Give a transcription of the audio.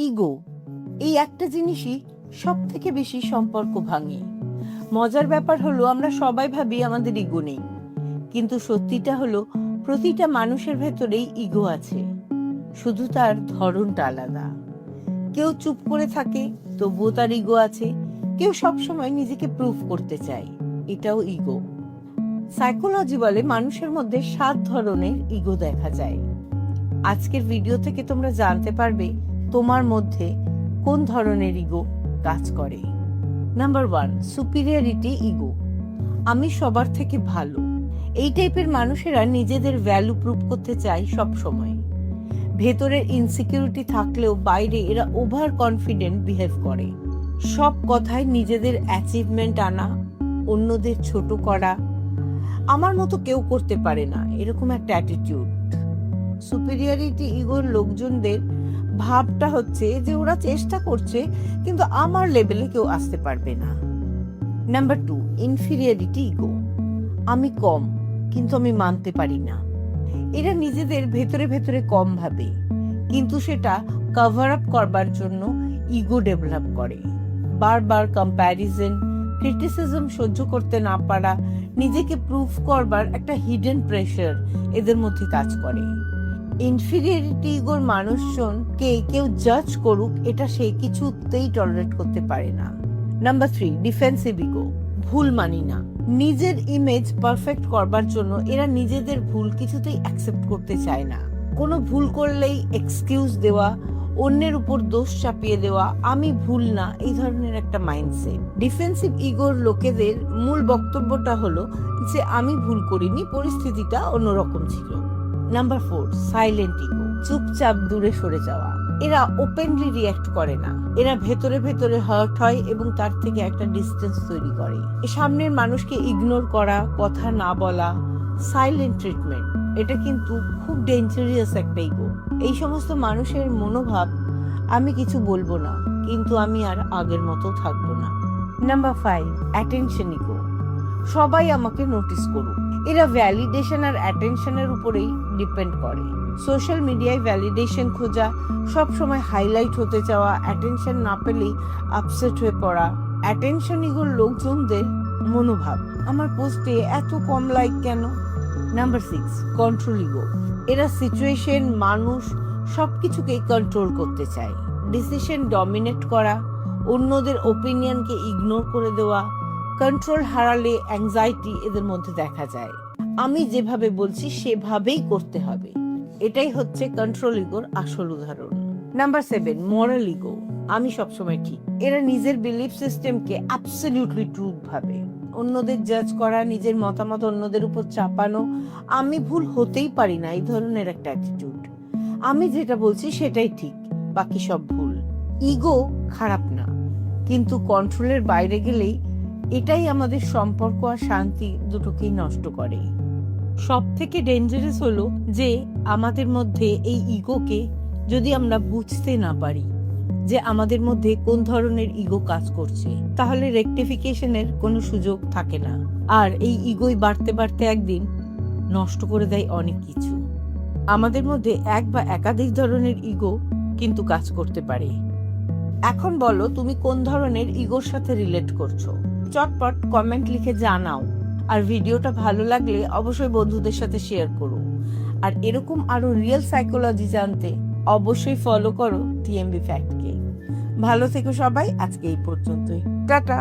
Ego, এই একটা জিনিসই সব থেকে বেশি সম্পর্ক ভাঙে। মজার ব্যাপার হলো আমরা সবাই ভাবি আমাদের ইগো নেই, কিন্তু সত্যিটা হলো প্রতিটা মানুষের ভেতরেই ইগো আছে, শুধু তার ধরনটা আলাদা। কেউ চুপ করে থাকে, তবুও তার ইগো আছে। কেউ সবসময় নিজেকে প্রুভ করতে চায়, এটাও ইগো। সাইকোলজি বলে মানুষের মধ্যে 7 ধরনের ইগো দেখা যায়। আজকের ভিডিও থেকে তোমরা জানতে পারবে তোমার মধ্যে কোন ধরনের ইগো কাজ করে। Number 1, superiority ego. আমি সবার থেকে ভালো। এই টাইপের মানুষেরা নিজেদের ভ্যালু প্রুভ করতে চায় সব সময়। ভেতরের ইনসিকিউরিটি থাকলেও বাইরে এরা ওভার কনফিডেন্ট বিহেভ করে। সব কথায় নিজেদের অ্যাচিভমেন্ট আনা, অন্যদের ছোট করা, আমার মতো কেউ করতে পারে না, এরকম একটা অ্যাটিটিউড। সুপিরিয়রিটি ইগোর লোকজনদের ভাবটা হচ্ছে যে ওরা চেষ্টা করছে কিন্তু আমার লেভেলে কেউ আসতে পারবে না। Number 2, inferiority ego. আমি কম, কিন্তু আমি মানতে পারি না। এরা নিজেদের ভেতরে ভেতরে কম ভাবে, কিন্তু সেটা কভার আপ করবার জন্য ইগো ডেভেলপ করে। বারবার কম্প্যারিজন, ক্রিটিসিজম সহ্য করতে না পারা, নিজেকে প্রুফ করবার একটা হিডেন প্রেশার এদের মধ্যে কাজ করে। ইনফিরিয়রিটি ইগোর মানুষজনকে কেউ জাজ করুক, এটা সে কিছুতেই টলারেট করতে পারে না। Number 3, defensive ego. ভুল মানি না। নিজের ইমেজ পারফেক্ট করবার জন্য এরা নিজেদের ভুল কিছুতেই অ্যাকসেপ্ট করতে চায় না। কোনো ভুল করলেই এক্সকিউজ দেওয়া, অন্যের উপর দোষ চাপিয়ে দেওয়া, আমি ভুল না, এই ধরনের একটা মাইন্ডসেট। ডিফেন্সিভ ইগোর লোকেদের মূল বক্তব্যটা হলো যে আমি ভুল করিনি, পরিস্থিতিটা অন্যরকম ছিল। Number 4, silent ego. চুপচাপ দূরে সরে যাওয়া। এরা ওপেনলি রিঅ্যাক্ট করে না। এরা ভেতরে ভেতরে হার্ট হয় এবং তার থেকে একটা ডিস্টেন্স তৈরি করে। সামনের মানুষকে ইগনোর করা, কথা না বলা, সাইলেন্ট ট্রিটমেন্ট, এটা কিন্তু খুব ডেঞ্জারাস একটা ইগো। এই সমস্ত মানুষের মনোভাব, আমি কিছু বলবো না, কিন্তু আমি আর আগের মতো থাকবো না। Number 5, attention ego. সবাই আমাকে নোটিস করুক। এরা ভ্যালিডেশন আর অ্যাটেনশনের উপরেই ডিপেন্ড করে। সোশ্যাল মিডিয়ায় ভ্যালিডেশন খোঁজা, সব সময় হাইলাইট হতে চাওয়া, অ্যাটেনশন না পেলেই আপসেট হয়ে পড়া। অ্যাটেনশন ইগোর লোকজনদের মনোভাব, আমার পোস্টে এত কম লাইক কেন। Number 6, control ego. এরা সিচুয়েশন, মানুষ, সবকিছুকেই কন্ট্রোল করতে চায়। ডিসিশন ডমিনেট করা, অন্যদের ওপিনিয়নকে ইগনোর করে দেওয়া। কন্ট্রোল হারালে অ্যাংজাইটি এদের মধ্যে দেখা যায়। আমি যেভাবে বলছি সেভাবেই করতে হবে, এটাই হচ্ছে কন্ট্রোল ইগোর আসল উদাহরণ। নাম্বার 7, মরাল ইগো। আমি সবসময় ঠিক। এরা নিজের বিলিফ সিস্টেমকে অ্যাবসলিউটলি ট্রুথ ভাবে। অন্যদের জাজ করা, নিজের মতামত অন্যদের উপর চাপানো, আমি ভুল হতেই পারি না, এই ধরনের একটা অ্যাটিটিউড। আমি যেটা বলছি সেটাই ঠিক, বাকি সব ভুল। ইগো খারাপ না, কিন্তু কন্ট্রোলের বাইরে গেলেই এটাই আমাদের সম্পর্ক আর শান্তি দুটোকেই নষ্ট করে। সব থেকে ডেঞ্জারাস হলো যে আমাদের মধ্যে এই ইগোকে যদি আমরা বুঝতে না পারি যে আমাদের মধ্যে কোন ধরনের ইগো কাজ করছে, তাহলে রেকটিফিকেশনের কোনো সুযোগ থাকে না। আর এই ইগোই বাড়তে বাড়তে একদিন নষ্ট করে দেয় অনেক কিছু। আমাদের মধ্যে এক বা একাধিক ধরনের ইগো কিন্তু কাজ করতে পারে। এখন বলো তুমি কোন ধরনের ইগোর সাথে রিলেট করছো? চটপট কমেন্ট লিখে জানাও। আর ভিডিওটা ভালো লাগলে অবশ্যই বন্ধুদের সাথে শেয়ার করো। আর এরকম আরো রিয়েল সাইকোলজি জানতে অবশ্যই ফলো করো টিএমবি ফ্যাক্টকে। ভালো থেকো সবাই, আজকে এই পর্যন্তই, টাটা।